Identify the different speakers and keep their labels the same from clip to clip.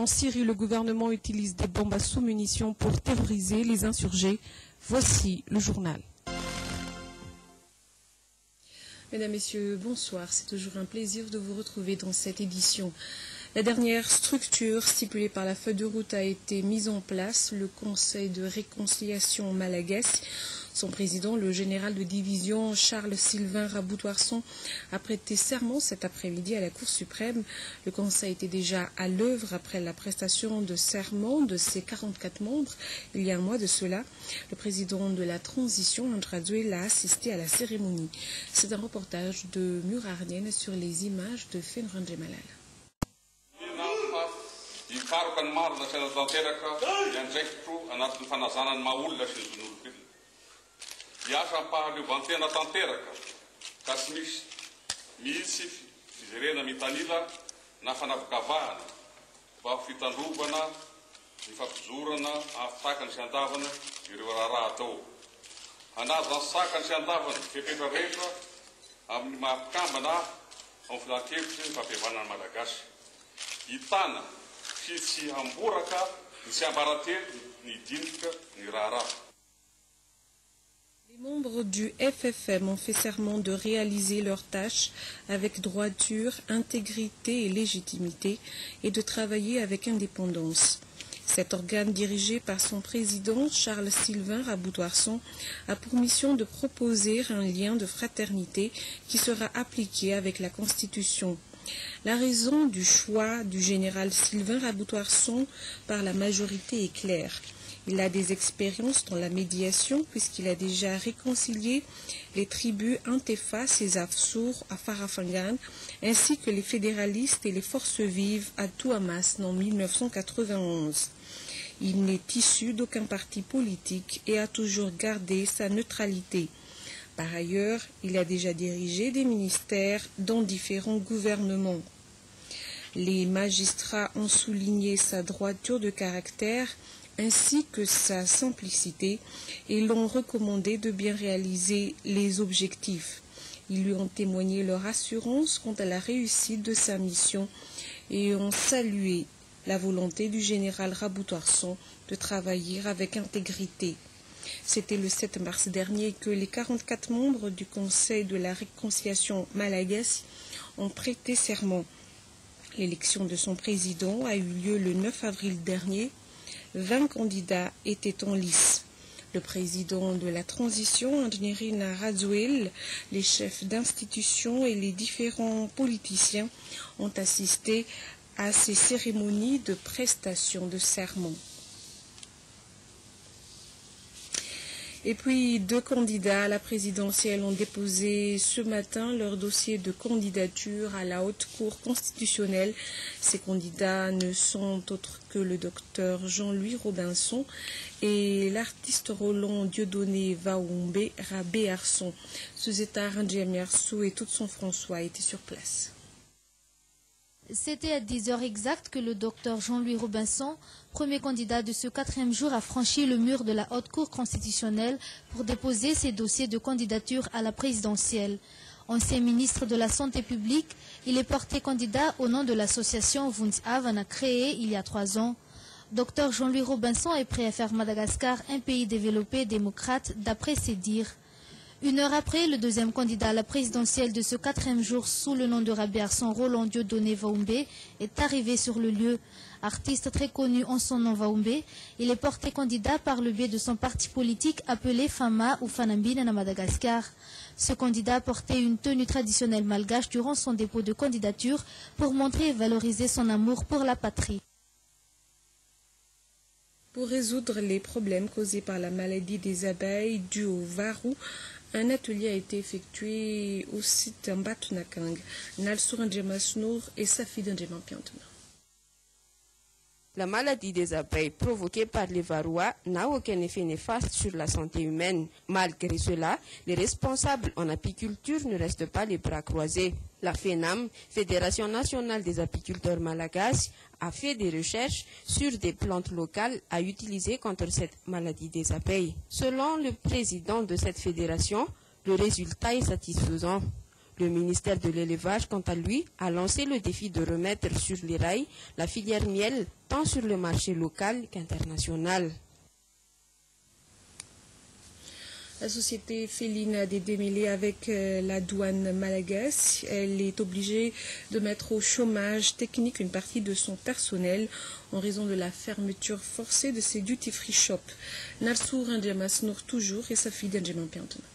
Speaker 1: En Syrie, le gouvernement utilise des bombes à sous-munitions pour terroriser les insurgés. Voici le journal. Mesdames, Messieurs, bonsoir. C'est toujours un plaisir de vous retrouver dans cette édition. La dernière structure stipulée par la feuille de route a été mise en place, le Conseil de réconciliation malagasy. Son président, le général de division Charles-Sylvain Raboutoirson, a prêté serment cet après-midi à la Cour suprême. Le Conseil était déjà à l'œuvre après la prestation de serment de ses 44 membres il y a un mois de cela. Le président de la transition, Andradouel, a assisté à la cérémonie. C'est un reportage de Murarnien sur les images de Fenrandje Malala.
Speaker 2: Hiasa mpahalevantena tanteraka ka tsy misy fizerena mitanila na fanavakavahana mba fitandrovana ny fampizorana afitaka ny sy andavana ireo raharaha tao. Hanaza ny saka ny sy andavana fepetra rehetra amin'ny mahakambana amin'ny filan-kevitry ny fampihavana ny malagasy. Hitana fitsy amboraka ny sy ambarately ny dinika ny raharaha.
Speaker 1: Les membres du FFM ont fait serment de réaliser leurs tâches avec droiture, intégrité et légitimité et de travailler avec indépendance. Cet organe dirigé par son président, Charles-Sylvain Raboutoirson, a pour mission de proposer un lien de fraternité qui sera appliqué avec la Constitution. La raison du choix du général Sylvain Raboutoirson par la majorité est claire. Il a des expériences dans la médiation puisqu'il a déjà réconcilié les tribus Antefas et Afsour à Farafangan, ainsi que les fédéralistes et les forces vives à Touamas en 1991. Il n'est issu d'aucun parti politique et a toujours gardé sa neutralité. Par ailleurs, il a déjà dirigé des ministères dans différents gouvernements. Les magistrats ont souligné sa droiture de caractère ainsi que sa simplicité et l'ont recommandé de bien réaliser les objectifs. Ils lui ont témoigné leur assurance quant à la réussite de sa mission et ont salué la volonté du général Raboutoirson de travailler avec intégrité. C'était le 7 mars dernier que les 44 membres du Conseil de la réconciliation malagasy ont prêté serment. L'élection de son président a eu lieu le 9 avril dernier. 20 candidats étaient en lice. Le président de la transition, Andradouel Raboutoirson, les chefs d'institution et les différents politiciens ont assisté à ces cérémonies de prestation de serment. Et puis, 2 candidats à la présidentielle ont déposé ce matin leur dossier de candidature à la Haute Cour constitutionnelle. Ces candidats ne sont autres que le docteur Jean-Louis Robinson et l'artiste Roland Dieudonné Vaoumbe Rabé Arson. Suzetta Randjemiarsou et toute son François étaient sur place.
Speaker 3: C'était à 10 heures exactes que le docteur Jean-Louis Robinson, premier candidat de ce 4e jour, a franchi le mur de la Haute Cour constitutionnelle pour déposer ses dossiers de candidature à la présidentielle. Ancien ministre de la Santé publique, il est porté candidat au nom de l'association Vunds-Havana créée il y a 3 ans. Docteur Jean-Louis Robinson est prêt à faire Madagascar un pays développé démocrate d'après ses dires. 1 heure après, le 2e candidat à la présidentielle de ce 4e jour sous le nom de Rabé Arson, Roland Dieudonné Vaoumbe, est arrivé sur le lieu. Artiste très connu en son nom Vaoumbe, il est porté candidat par le biais de son parti politique appelé Fama ou Fanambine à Madagascar. Ce candidat portait une tenue traditionnelle malgache durant son dépôt de candidature pour montrer et valoriser son amour pour la patrie.
Speaker 1: Pour résoudre les problèmes causés par la maladie des abeilles due au varroa, un atelier a été effectué au site Mbatunakang, Nalsour Ndjemasnour et Safid Ndjemampiantuna.
Speaker 4: La maladie des abeilles provoquée par les varroa n'a aucun effet néfaste sur la santé humaine. Malgré cela, les responsables en apiculture ne restent pas les bras croisés. La FENAM, Fédération nationale des apiculteurs malagasy, a fait des recherches sur des plantes locales à utiliser contre cette maladie des abeilles. Selon le président de cette fédération, le résultat est satisfaisant. Le ministère de l'élevage, quant à lui, a lancé le défi de remettre sur les rails la filière miel, tant sur le marché local qu'international.
Speaker 1: La société féline a des démêlés avec la douane malgache. Elle est obligée de mettre au chômage technique une partie de son personnel en raison de la fermeture forcée de ses duty-free shops. Narsour Ndjamas Nour toujours et sa fille Ndjaman Piantona.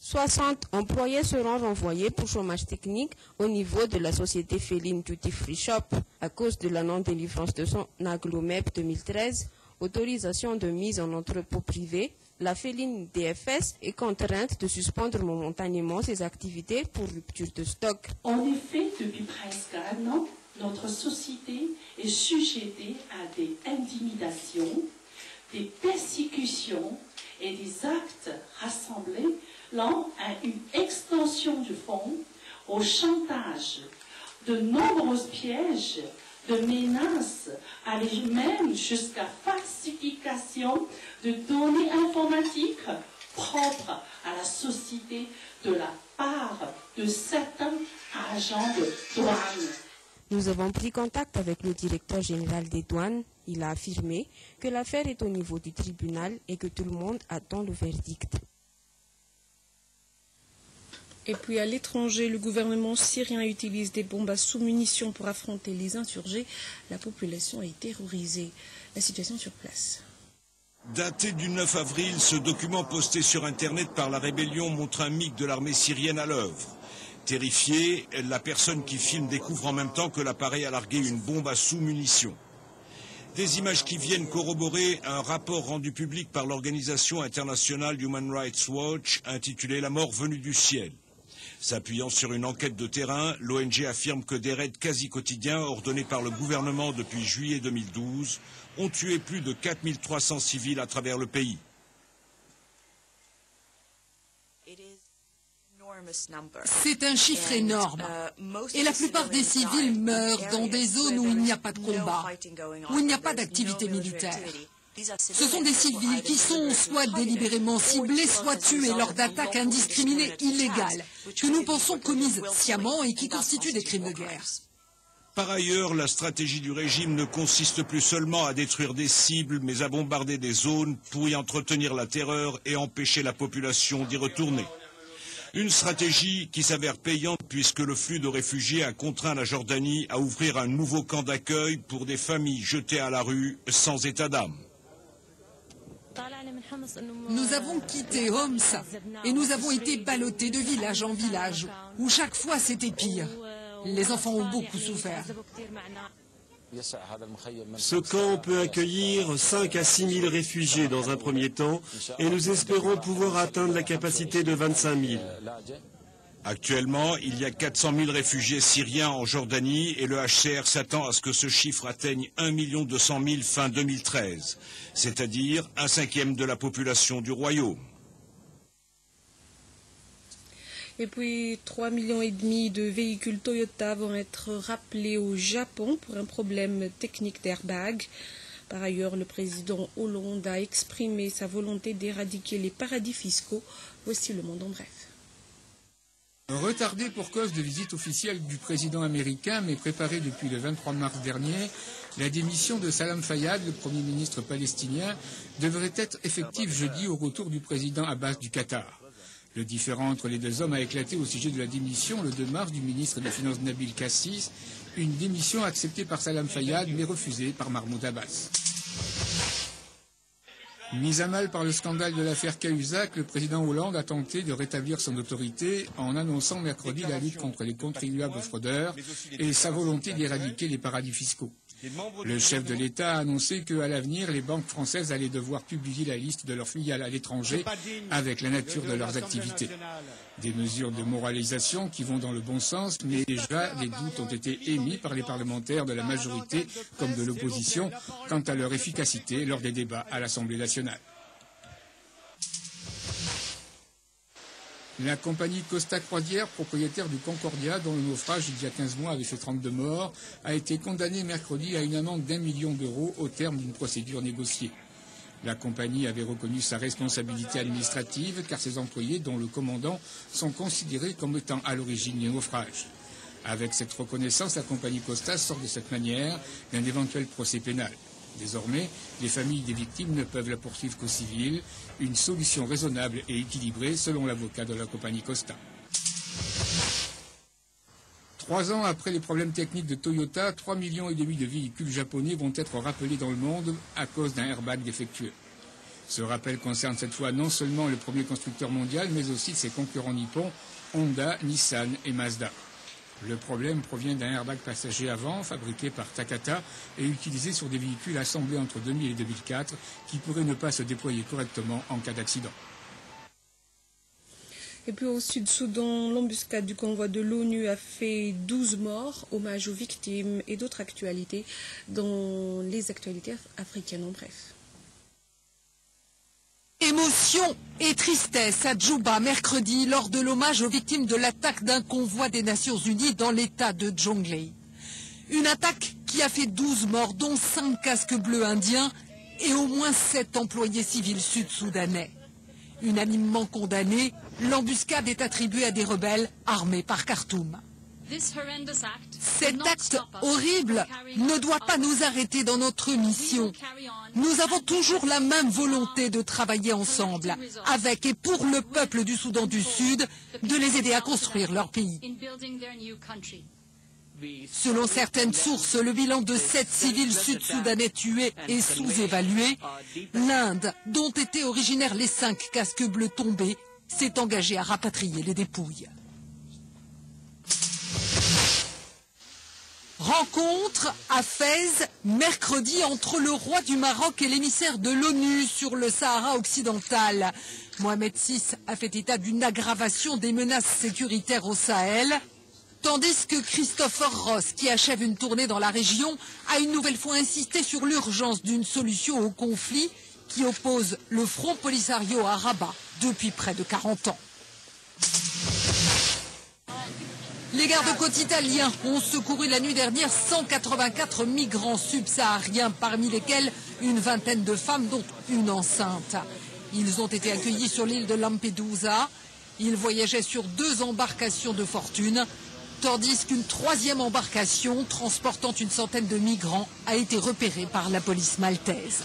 Speaker 4: 60 employés seront renvoyés pour chômage technique au niveau de la société féline Duty Free Shop à cause de la non-délivrance de son Aglomep 2013, autorisation de mise en entrepôt privé. La féline DFS est contrainte de suspendre momentanément ses activités pour rupture de stock.
Speaker 5: En effet, depuis presque un an, notre société est sujettée à des intimidations, des persécutions et des actes rassemblés allant à une extension du fonds, au chantage, de nombreux pièges, de menaces, allant même jusqu'à falsification de données informatiques propres à la société de la part de certains agents de douane.
Speaker 4: Nous avons pris contact avec le directeur général des douanes. Il a affirmé que l'affaire est au niveau du tribunal et que tout le monde attend le verdict.
Speaker 1: Et puis à l'étranger, le gouvernement syrien utilise des bombes à sous-munitions pour affronter les insurgés. La population est terrorisée. La situation sur place.
Speaker 6: Daté du 9 avril, ce document posté sur Internet par la rébellion montre un MiG de l'armée syrienne à l'œuvre. Terrifiée, la personne qui filme découvre en même temps que l'appareil a largué une bombe à sous-munitions. Des images qui viennent corroborer un rapport rendu public par l'organisation internationale Human Rights Watch intitulé « La mort venue du ciel ». S'appuyant sur une enquête de terrain, l'ONG affirme que des raids quasi quotidiens ordonnés par le gouvernement depuis juillet 2012 ont tué plus de 4300 civils à travers le pays.
Speaker 7: C'est un chiffre énorme. Et la plupart des civils meurent dans des zones où il n'y a pas de combat, où il n'y a pas d'activité militaire. Ce sont des civils qui sont soit délibérément ciblés, soit tués lors d'attaques indiscriminées illégales, que nous pensons commises sciemment et qui constituent des crimes de guerre.
Speaker 6: Par ailleurs, la stratégie du régime ne consiste plus seulement à détruire des cibles, mais à bombarder des zones pour y entretenir la terreur et empêcher la population d'y retourner. Une stratégie qui s'avère payante puisque le flux de réfugiés a contraint la Jordanie à ouvrir un nouveau camp d'accueil pour des familles jetées à la rue sans état d'âme.
Speaker 7: Nous avons quitté Homs et nous avons été ballottés de village en village, où chaque fois c'était pire. Les enfants ont beaucoup souffert.
Speaker 8: Ce camp peut accueillir 5 à 6 000 réfugiés dans un premier temps et nous espérons pouvoir atteindre la capacité de 25 000.
Speaker 6: Actuellement, il y a 400 000 réfugiés syriens en Jordanie et le HCR s'attend à ce que ce chiffre atteigne 1 200 000 fin 2013, c'est-à-dire 1/5 de la population du royaume.
Speaker 1: Et puis 3,5 millions de véhicules Toyota vont être rappelés au Japon pour un problème technique d'airbag. Par ailleurs, le président Hollande a exprimé sa volonté d'éradiquer les paradis fiscaux. Voici le monde en bref.
Speaker 9: Retardé pour cause de visite officielle du président américain, mais préparé depuis le 23 mars dernier, la démission de Salam Fayyad, le Premier ministre palestinien, devrait être effective jeudi au retour du président Abbas du Qatar. Le différend entre les deux hommes a éclaté au sujet de la démission le 2 mars du ministre des Finances Nabil Kassis, une démission acceptée par Salam Fayyad mais refusée par Mahmoud Abbas. Mis à mal par le scandale de l'affaire Cahuzac, le président Hollande a tenté de rétablir son autorité en annonçant mercredi la lutte contre les contribuables fraudeurs et sa volonté d'éradiquer les paradis fiscaux. Le chef de l'État a annoncé qu'à l'avenir, les banques françaises allaient devoir publier la liste de leurs filiales à l'étranger avec la nature de leurs activités. Des mesures de moralisation qui vont dans le bon sens, mais déjà des doutes ont été émis par les parlementaires de la majorité comme de l'opposition quant à leur efficacité lors des débats à l'Assemblée nationale. La compagnie Costa Croisière, propriétaire du Concordia, dont le naufrage il y a 15 mois avait fait 32 morts, a été condamnée mercredi à une amende d'1 million d'euros au terme d'une procédure négociée. La compagnie avait reconnu sa responsabilité administrative car ses employés, dont le commandant, sont considérés comme étant à l'origine du naufrage. Avec cette reconnaissance, la compagnie Costa sort de cette manière d'un éventuel procès pénal. Désormais, les familles des victimes ne peuvent la poursuivre qu'au civil, une solution raisonnable et équilibrée selon l'avocat de la compagnie Costa. 3 ans après les problèmes techniques de Toyota, 3,5 millions de véhicules japonais vont être rappelés dans le monde à cause d'un airbag défectueux. Ce rappel concerne cette fois non seulement le premier constructeur mondial, mais aussi ses concurrents nippons, Honda, Nissan et Mazda. Le problème provient d'un airbag passager avant, fabriqué par Takata et utilisé sur des véhicules assemblés entre 2000 et 2004, qui pourraient ne pas se déployer correctement en cas d'accident.
Speaker 1: Et puis au Sud-Soudan, l'embuscade du convoi de l'ONU a fait 12 morts, hommage aux victimes et d'autres actualités dans les actualités africaines en bref.
Speaker 7: Émotion et tristesse à Djouba mercredi lors de l'hommage aux victimes de l'attaque d'un convoi des Nations Unies dans l'état de Jonglei. Une attaque qui a fait 12 morts, dont 5 casques bleus indiens et au moins 7 employés civils sud-soudanais. Unanimement condamnée, l'embuscade est attribuée à des rebelles armés par Khartoum. Cet acte horrible ne doit pas nous arrêter dans notre mission. Nous avons toujours la même volonté de travailler ensemble, avec et pour le peuple du Soudan du Sud, de les aider à construire leur pays. Selon certaines sources, le bilan de 7 civils sud-soudanais tués est sous-évalué. L'Inde, dont étaient originaires les 5 casques bleus tombés, s'est engagée à rapatrier les dépouilles. Rencontre à Fès, mercredi, entre le roi du Maroc et l'émissaire de l'ONU sur le Sahara occidental. Mohamed VI a fait état d'une aggravation des menaces sécuritaires au Sahel, tandis que Christopher Ross, qui achève une tournée dans la région, a une nouvelle fois insisté sur l'urgence d'une solution au conflit qui oppose le Front Polisario à Rabat depuis près de 40 ans. Les gardes-côtes italiens ont secouru la nuit dernière 184 migrants subsahariens, parmi lesquels une vingtaine de femmes, dont une enceinte. Ils ont été accueillis sur l'île de Lampedusa. Ils voyageaient sur 2 embarcations de fortune, tandis qu'une 3e embarcation, transportant une centaine de migrants, a été repérée par la police maltaise.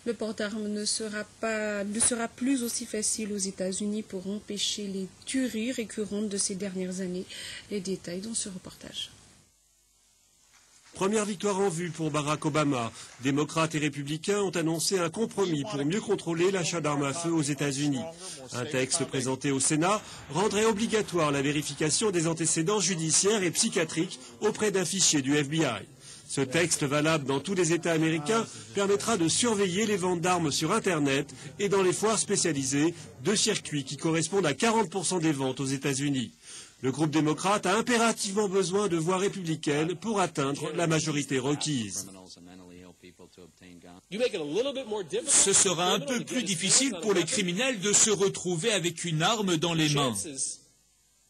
Speaker 1: Le port d'armes ne sera plus aussi facile aux États-Unis pour empêcher les tueries récurrentes de ces dernières années. Les détails dans ce reportage.
Speaker 8: Première victoire en vue pour Barack Obama. Démocrates et républicains ont annoncé un compromis pour mieux contrôler l'achat d'armes à feu aux États-Unis. Un texte présenté au Sénat rendrait obligatoire la vérification des antécédents judiciaires et psychiatriques auprès d'un fichier du FBI. Ce texte, valable dans tous les États américains, permettra de surveiller les ventes d'armes sur Internet et dans les foires spécialisées, 2 circuits qui correspondent à 40% des ventes aux États-Unis. Le groupe démocrate a impérativement besoin de voix républicaines pour atteindre la majorité requise.
Speaker 10: Ce sera un peu plus difficile pour les criminels de se retrouver avec une arme dans les mains.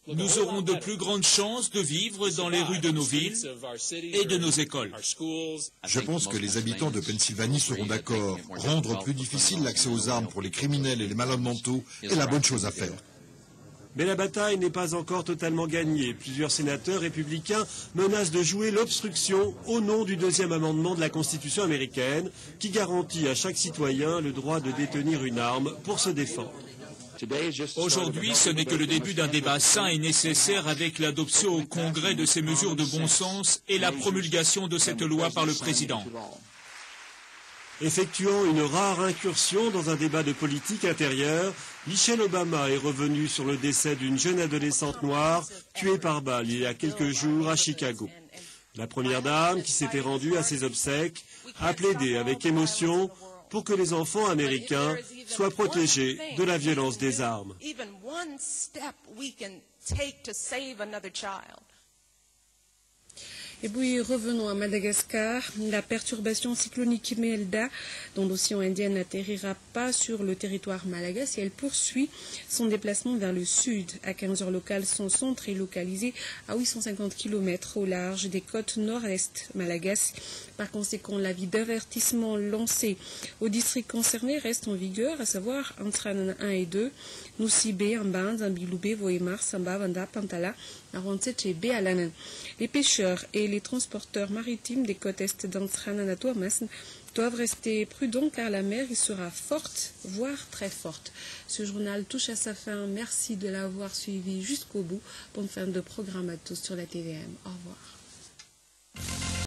Speaker 10: Nous aurons de plus grandes chances de vivre dans les rues de nos villes et de nos écoles.
Speaker 11: Je pense que les habitants de Pennsylvanie seront d'accord. Rendre plus difficile l'accès aux armes pour les criminels et les malades mentaux est la bonne chose à faire.
Speaker 8: Mais la bataille n'est pas encore totalement gagnée. Plusieurs sénateurs républicains menacent de jouer l'obstruction au nom du 2e amendement de la Constitution américaine qui garantit à chaque citoyen le droit de détenir une arme pour se défendre.
Speaker 10: Aujourd'hui, ce n'est que le début d'un débat sain et nécessaire avec l'adoption au Congrès de ces mesures de bon sens et la promulgation de cette loi par le président.
Speaker 8: Effectuant une rare incursion dans un débat de politique intérieure, Michelle Obama est revenue sur le décès d'une jeune adolescente noire tuée par balle il y a quelques jours à Chicago. La première dame, qui s'était rendue à ses obsèques, a plaidé avec émotion pour que les enfants américains soient protégés de la violence des armes.
Speaker 1: Et puis revenons à Madagascar. La perturbation cyclonique Imelda, dont l'océan Indien n'atterrira pas sur le territoire malagasy, et elle poursuit son déplacement vers le sud. À 15 heures locales, son centre est localisé à 850 km au large des côtes nord-est malagasy. Par conséquent, l'avis d'avertissement lancé aux districts concernés reste en vigueur, à savoir Antsranan 1 et 2, Nusibe, Amban, Zambiloube, Voemar, Samba, Vanda, Pantala, Arantset et Béalanan. Les pêcheurs et les transporteurs maritimes des côtes est d'Antsranan à Tourmasn doivent rester prudents car la mer y sera forte, voire très forte. Ce journal touche à sa fin. Merci de l'avoir suivi jusqu'au bout. Bonne fin de programme à tous sur la TVM. Au revoir.